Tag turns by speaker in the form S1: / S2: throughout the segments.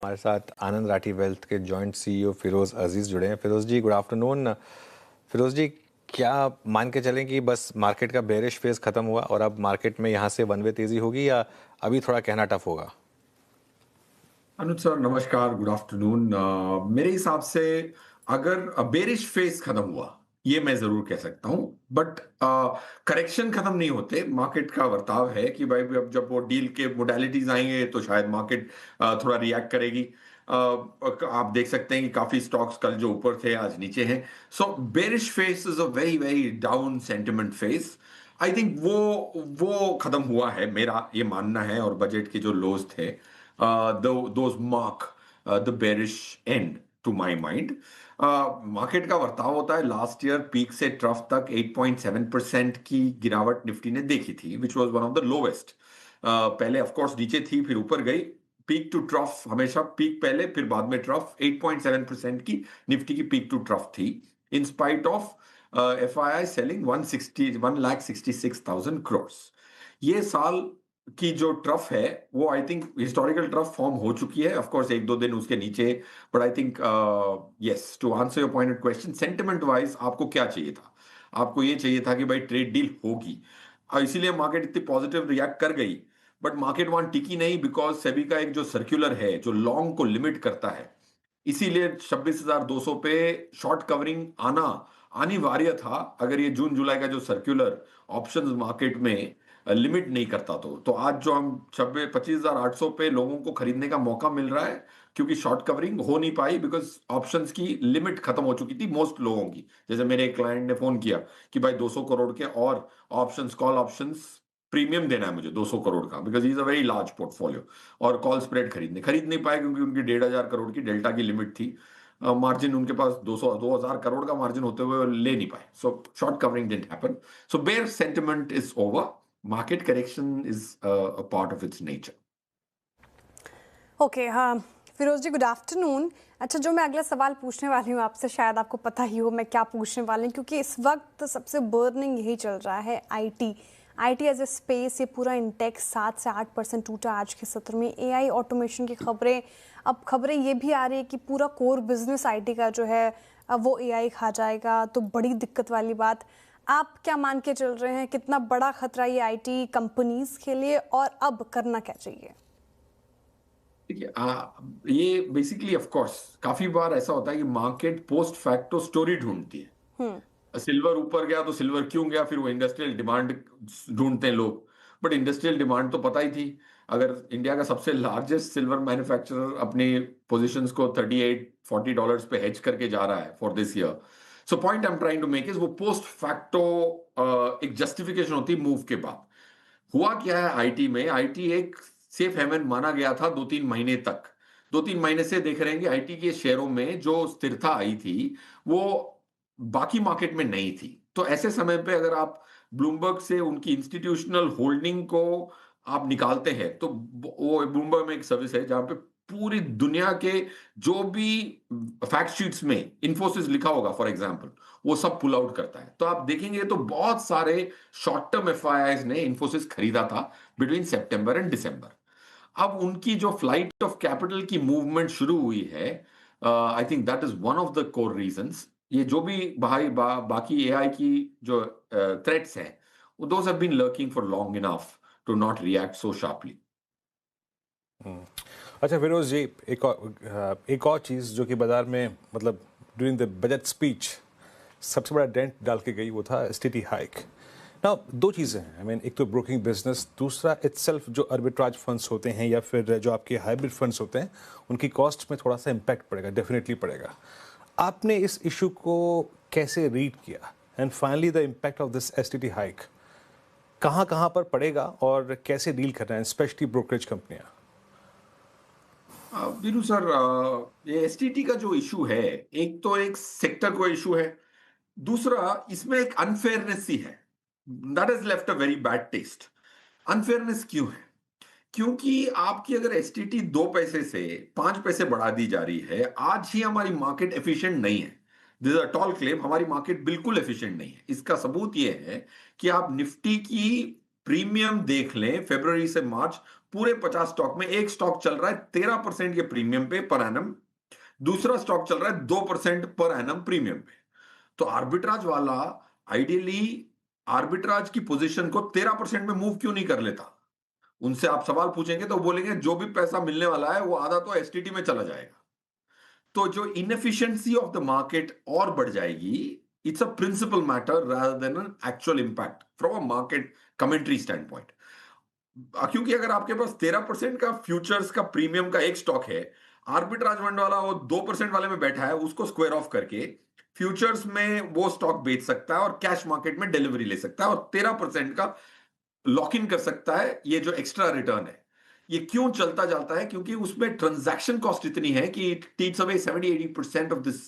S1: हमारे साथ आनंद राठी वेल्थ के जॉइंट सीईओ फिरोज अजीज जुड़े हैं। फिरोज जी, गुड आफ्टरनून। फिरोज जी, क्या मान के चलें कि बस मार्केट का बेरिश फेज खत्म हुआ और अब मार्केट में यहाँ से वन वे तेजी होगी, या अभी थोड़ा कहना टफ होगा?
S2: अनुज सर, नमस्कार, गुड आफ्टरनून। मेरे हिसाब से अगर बेरिश फेज खत्म हुआ, ये मैं जरूर कह सकता हूं, बट करेक्शन खत्म नहीं होते। मार्केट का वर्ताव है कि भाई अब जब वो डील के मोडालिटीज आएंगे तो शायद मार्केट थोड़ा रिएक्ट करेगी। आप देख सकते हैं कि काफी स्टॉक्स कल जो ऊपर थे आज नीचे हैं। So bearish phase is a very very down sentiment phase. I think वो खत्म हुआ है, मेरा ये मानना है। और बजट के जो लोज थे, those mark the bearish end to my mind. Market का वर्ताव होता है, लास्ट ईयर पीक से ट्रफ तक 8.7% की गिरावट निफ्टी ने देखी थी, which was one of the lowest. पहले ऑफ कोर्स नीचे थी, फिर ऊपर गई। पीक टू ट्रफ हमेशा पीक पहले, फिर बाद में ट्रफ। 8.7% की निफ्टी की पीक टू ट्रफ थी, in spite of FII selling 1,66,000 crore. ये साल की जो ट्रफ है वो I think historical trough form हो चुकी है। ऑफ कोर्स एक दो दिन उसके नीचे, but I think yes, to answer your pointed question, sentiment wise आपको क्या चाहिए था? आपको ये चाहिए था कि भाई ट्रेड डील होगी, और इसीलिए मार्केट इतनी पॉजिटिव रिएक्ट कर गई। बट मार्केट वहां टिकी नहीं, बिकॉज सेबी का एक जो सर्कुलर है जो लॉन्ग को लिमिट करता है, इसीलिए 26,200 पे शॉर्ट कवरिंग आना अनिवार्य था। अगर ये जून जुलाई का जो सर्कुलर ऑप्शंस मार्केट में लिमिट नहीं करता तो आज जो हम 25,800 पे लोगों को खरीदने का मौका मिल रहा है, क्योंकि शॉर्ट कवरिंग हो नहीं पाई, बिकॉज ऑप्शंस की लिमिट खत्म हो चुकी थी मोस्ट लोगों की। जैसे मेरे एक क्लाइंट ने फोन किया कि भाई 200 करोड़ के और ऑप्शंस, कॉल ऑप्शंस प्रीमियम देना है मुझे 200 करोड़ का, because is a very large portfolio. और कॉल स्प्रेड खरीद नहीं पाए, क्योंकि उनकी 1,500 करोड़ की डेल्टा की लिमिट थी। मार्जिन उनके पास 200-2,000 करोड़ का मार्जिन होते हुए वो ले नहीं पाए। So short covering didn't happen. So bear sentiment is over. Market correction is a part of its nature.
S3: Okay, हाँ फिरोज जी, गुड आफ्टरनून। अच्छा, जो मैं अगला सवाल पूछने वाली हूँ आपसे, शायद आपको पता ही हो मैं क्या पूछने वाली हूँ, क्योंकि इस वक्त सबसे बर्निंग यही चल रहा है, आईटी एज ए स्पेस। ये पूरा इंडेक्स 7 से 8% टूटा आज के सत्र में। एआई ऑटोमेशन की खबरें, अब खबरें ये भी आ रही है कि पूरा कोर बिजनेस आईटी का जो है अब वो एआई खा जाएगा, तो बड़ी दिक्कत वाली बात। आप क्या मान के चल रहे हैं, कितना बड़ा खतरा ये आईटी कंपनीज के लिए, और अब करना क्या चाहिए?
S2: देखिए, ये बेसिकली ऑफ कोर्स काफी बार ऐसा होता है कि मार्केट पोस्ट फैक्टो स्टोरी ढूंढती है। सिल्वर ऊपर गया तो सिल्वर क्यों गया, फिर वो इंडस्ट्रियल डिमांड ढूंढते हैं लोग। बट इंडस्ट्रियल डिमांड तो पता ही थी। अगर इंडिया का सबसे लार्जेस्ट सिल्वर मैन्युफैक्चरर अपनी पोजीशंस को $38-40 पे हेज करके जा रहा है for this year. So point I am trying to make is, वो पोस्ट फैक्टो एक जस्टिफिकेशन होती है मूव के बाद। हुआ क्या है आईटी में, आईटी एक सेफ हेवन माना गया था 2-3 महीने तक। 2-3 महीने से देख रहे हैं कि आईटी के शेयरों में जो स्थिरता आई थी, वो बाकी मार्केट में नहीं थी। तो ऐसे समय पे अगर आप ब्लूमबर्ग से उनकी इंस्टीट्यूशनल होल्डिंग को आप निकालते हैं, तो वो ब्लूमबर्ग में एक सर्विस है जहां पे पूरी दुनिया के जो भी फैक्ट शीट्स में इंफोसिस लिखा होगा फॉर एग्जांपल, वो सब पुल आउट करता है। तो आप देखेंगे तो बहुत सारे शॉर्ट टर्म एफआईआईज ने इंफोसिस खरीदा था बिटवीन सितंबर एंड दिसंबर। अब उनकी जो फ्लाइट ऑफ कैपिटल की मूवमेंट शुरू हुई है, I think that is one of the core reasons. ये जो भी बाकी एआई की जो थ्रेट्स हैं, those have been lurking for long enough to not react so sharply.
S1: अच्छा फिरोज जी, एक और चीज़ जो कि बाजार में, मतलब ड्यूरिंग द बजट स्पीच सबसे बड़ा डेंट डाल के गई, वो था एसटीटी हाइक। ना, दो चीज़ें हैं। एक तो ब्रोकिंग बिजनेस, दूसरा इटसेल्फ जो आर्बिट्राज फंड्स होते हैं या फिर जो आपके हाइब्रिड फंड्स होते हैं, उनकी कॉस्ट में थोड़ा सा इम्पैक्ट पड़ेगा, डेफिनेटली पड़ेगा। आपने इस इशू को कैसे रीड किया, and finally the impact of this STT hike कहाँ कहाँ पर पड़ेगा और कैसे डील करना है, स्पेशली ब्रोकरेज कंपनियां?
S2: बीरू सर, ये एसटीटी का जो इशू है, एक तो एक सेक्टर को इशू है, दूसरा इसमें एक अनफेयरनेस ही है। That is left a very bad taste. Unfairness क्यों है? क्योंकि आपकी अगर एसटीटी 2 पैसे से 5 पैसे बढ़ा दी जा रही है, आज ही हमारी मार्केट एफिशिएंट नहीं है। This is a tall claim, हमारी मार्केट बिल्कुल एफिशिएंट नहीं है। इसका सबूत यह है कि आप निफ्टी की प्रीमियम देख लें, फरवरी से मार्च पूरे 50 स्टॉक में एक स्टॉक चल रहा है 13% के प्रीमियम पे पर एनम, दूसरा स्टॉक चल रहा है 2% पर एनम प्रीमियम पे। तो आर्बिट्राज वाला आइडियली आर्बिट्राज की पोजीशन को 13% में मूव क्यों नहीं कर लेता? उनसे आप सवाल पूछेंगे तो बोलेंगे जो भी पैसा मिलने वाला है वो आधा तो एसटीटी में चला जाएगा। तो जो इनएफिशिएंसी ऑफ द मार्केट और बढ़ जाएगी। It's a principle matter rather than an actual impact from a market commentary standpoint. क्योंकि अगर आपके पास 13% का फ्यूचर्स का प्रीमियम का एक स्टॉक है, आर्बिट्राज फंड वाला वो 2% वाले में बैठा है, उसको स्क्वायर ऑफ करके फ्यूचर्स में वो स्टॉक बेच सकता है और कैश मार्केट में डिलीवरी ले सकता है और 13% का लॉक इन कर सकता है। ये जो एक्स्ट्रा रिटर्न है ये क्यों चलता जाता है? क्योंकि उसमें ट्रांजैक्शन कॉस्ट इतनी है कि it takes away 70-80% of this.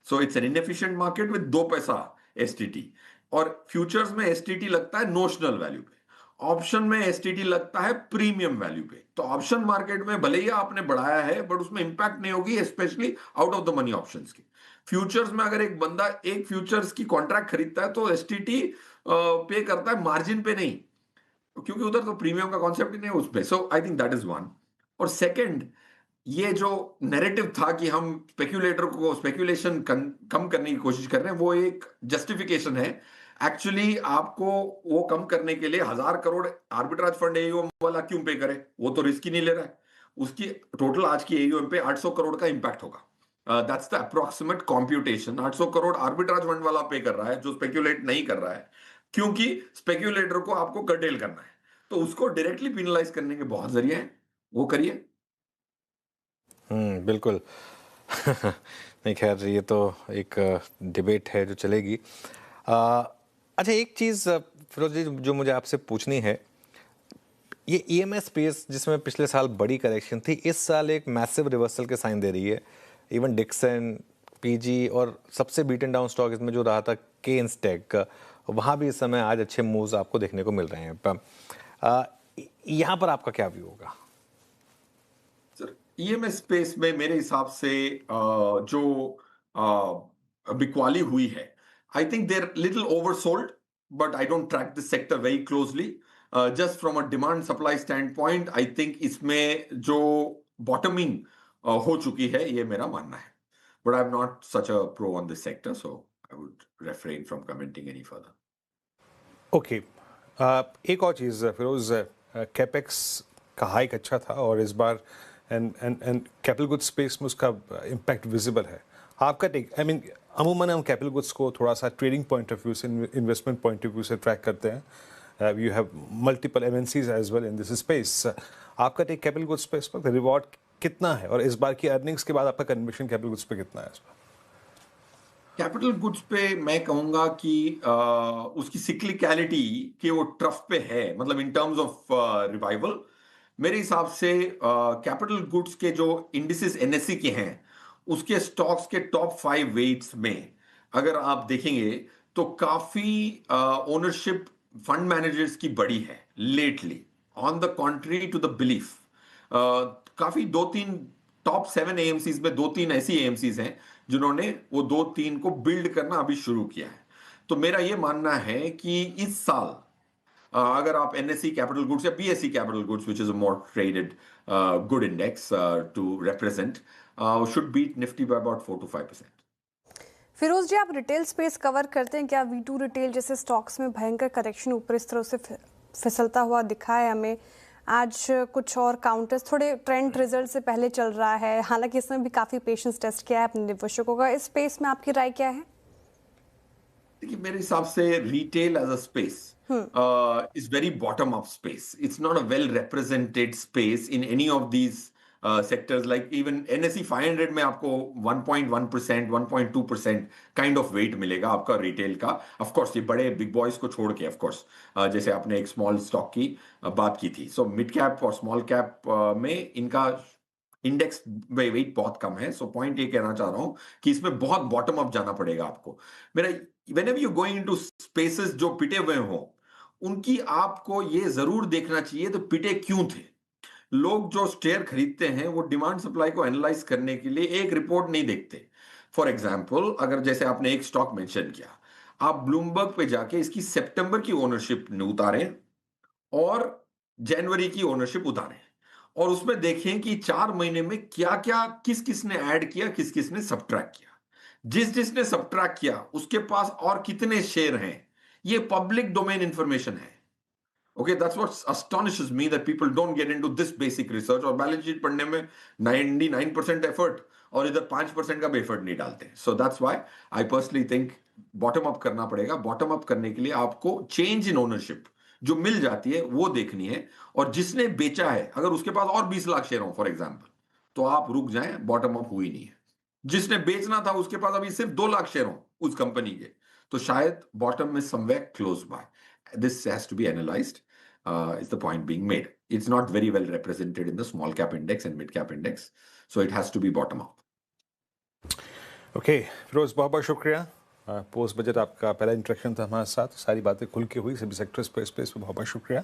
S2: So it's an inefficient market with 2 पैसा एसटीटी। और फ्यूचर्स में एसटीटी लगता है नोशनल वैल्यू पे, ऑप्शन में एसटीटी लगता है प्रीमियम वैल्यू पे। तो ऑप्शन मार्केट में भले ही आपने बढ़ाया है बट उसमें इंपैक्ट नहीं होगी, specially out of the money options की। फ्यूचर्स में अगर एक बंदा एक फ्यूचर्स की कॉन्ट्रैक्ट खरीदता है तो एसटीटी पे करता है मार्जिन पे नहीं, क्योंकि उधर तो प्रीमियम का कॉन्सेप्ट ही नहीं है उस पे। So I think that is one. और सेकंड, ये जो नैरेटिव था कि हम स्पेक्यूलेटर को स्पेक्यूलेशन कम करने की कोशिश कर रहे हैं, वो एक जस्टिफिकेशन है। एक्चुअली आपको वो कम करने के लिए 1000 करोड़ आर्बिट्राज फंड एयूएम वाला क्यों पे करे? वो तो रिस्क ही नहीं ले रहा है। उसकी टोटल आज की एयूएम पे 800 करोड़ का इंपैक्ट होगा। That's the approximate computation. 800 crore arbitrage fund वाला पे कर रहा है जो स्पेक्यूलेट नहीं कर रहा है, क्योंकि स्पेक्यूलेटर को आपको कर्टेल करना है। तो उसको डायरेक्टली पिनलाइज करने के बहुत जरिए हैं, वो करिए।
S1: बिल्कुल। नहीं, खैर ये तो एक डिबेट है जो चलेगी। अच्छा, एक चीज़ फिरोज जी जो मुझे आपसे पूछनी है, ये ईएमएस स्पेस जिसमें पिछले साल बड़ी करेक्शन थी, इस साल एक मैसिव रिवर्सल के साइन दे रही है। इवन डिक्सन, पीजी और सबसे बीटन डाउन स्टॉक इसमें जो रहा था केन्स टेक, वहाँ भी इस समय आज अच्छे मूव्स आपको देखने को मिल रहे हैं। यहाँ पर आपका क्या व्यू होगा?
S2: सर, ईएमएस स्पेस में मेरे हिसाब से जो बिकवाली हुई है, I think there little oversold, but I don't track this sector very closely. Just from a demand supply stand point I think इसमें जो बॉटमिंग हो चुकी है, ये मेरा मानना है। But I am not such a pro on this sector, so I would refrain from commenting any further.
S1: Okay, एक और चीज़ फिरोज, कैपेक्स का हाइक अच्छा था और इस बार एंड कैपिटल गुड्स स्पेस में उसका इम्पैक्ट विजिबल है। आपका टेक, आई मीन अमूमन हम कैपिटल गुड्स को थोड़ा सा ट्रेडिंग पॉइंट ऑफ व्यू से, इन्वेस्टमेंट पॉइंट ऑफ व्यू से ट्रैक करते हैं। You have multiple MNCs as well in this space. आपका टेक कैपिटल गुड्स स्पेस पर रिवॉर्ड कितना है और इस बार की अर्निंग्स के बाद आपका कन्विक्शन कैपिटल गुड्स पे कितना है इस बार?
S2: कैपिटल गुड्स पे मैं कहूंगा कि उसकी सिक्लिकलिटी के वो ट्रफ पे है, मतलब इन टर्म्स ऑफ रिवाइवल। मेरे हिसाब से कैपिटल गुड्स के जो इंडिसेस एनएससी के हैं, उसके स्टॉक्स के टॉप 5 वेट्स में अगर आप देखेंगे तो काफी ओनरशिप फंड मैनेजर्स की बड़ी है lately, on the contrary to the belief. काफी 2-3 टॉप 7 एएमसीज में 2-3 ऐसी एएमसीज हैं जिन्होंने वो 2-3 को बिल्ड करना अभी शुरू किया है। तो मेरा ये मानना है कि इस साल अगर आप एनएससी कैपिटल गुड्स या BSC capital goods, which is a more traded good index to represent, should beat Nifty by about 4 to 5%।
S3: Firoz ji, आप रिटेल स्पेस कवर करते हैं क्या? V2 रिटेल जैसे स्टॉक्स में भयंकर करेक्शन ऊपर इस तरह से फिसलता हुआ दिखा है हमें। आज कुछ और काउंटर्स थोड़े ट्रेंड रिजल्ट से पहले चल रहा है, हालांकि इसमें भी काफ़ी पेशेंस टेस्ट किया है अपने निवेशकों का। इस स्पेस में आपकी राय क्या है?
S2: देखिए, मेरे हिसाब से retail as a space is very bottom up space. It's not a well represented space in any of these sectors. Like even NSE 500 में आपको 1.1%, 1.2% kind of weight मिलेगा आपका रिटेल का। Of course ये बड़े बिग बॉयज को छोड़ के, of course जैसे आपने एक स्मॉल स्टॉक की बात की थी। सो मिड कैप और स्मॉल कैप में इनका इंडेक्स वेट बहुत कम है। सो पॉइंट ये कहना चाह रहा हूं कि इसमें बहुत बॉटम अप जाना पड़ेगा आपको। मेरा whenever you going into spaces जो पिटे हुए हो, उनकी आपको ये जरूर देखना चाहिए तो पिटे क्यों थे। लोग जो शेयर खरीदते हैं वो डिमांड सप्लाई को एनालाइज करने के लिए एक रिपोर्ट नहीं देखते। फॉर एग्जांपल, अगर जैसे आपने एक स्टॉक मेंशन किया, आप ब्लूमबर्ग पे जाके इसकी सितंबर की ओनरशिप उतारें और जनवरी की ओनरशिप उतारें और उसमें देखें कि 4 महीने में क्या क्या किस किसने ऐड किया, किस किसने सब्ट्रैक्ट किया। जिसने सब्ट्रैक्ट किया उसके पास और कितने शेयर हैं, ये पब्लिक डोमेन इंफॉर्मेशन है। Okay, that's what astonishes me, that people don't get into this basic research और बैलेंस शीट पढ़ने में 99% एफर्ट और इधर 5% का भी एफर्ट नहीं डालते। So that's why I personally think bottom up करना पड़ेगा। बॉटम अप करने के लिए आपको चेंज इन ओनरशिप जो मिल जाती है वो देखनी है, और जिसने बेचा है अगर उसके पास और 20 लाख शेयर हो फॉर एग्जाम्पल, तो आप रुक जाएं, बॉटम अप हुई नहीं है। जिसने बेचना था उसके पास अभी सिर्फ 2 लाख शेयर हो उस कंपनी के, तो शायद बॉटम में somewhere close by. This has to be analyzed. Is the point being made? It's not very well represented in the small cap index and mid cap index, so it has to be bottom up.
S1: Okay Firoz, बहुत बहुत शुक्रिया। Post budget आपका पहला interaction था हमारे साथ, सारी बातें खुल के हुई सभी सेक्टर्स पे, स्पेस पे। बहुत बहुत शुक्रिया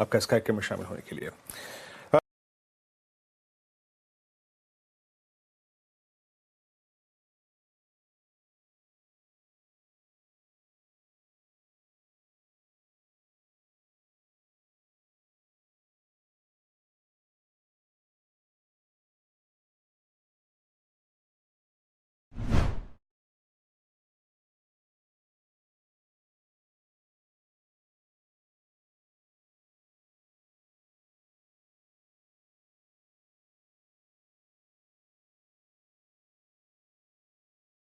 S1: आपका इस कार्यक्रम में शामिल होने के लिए।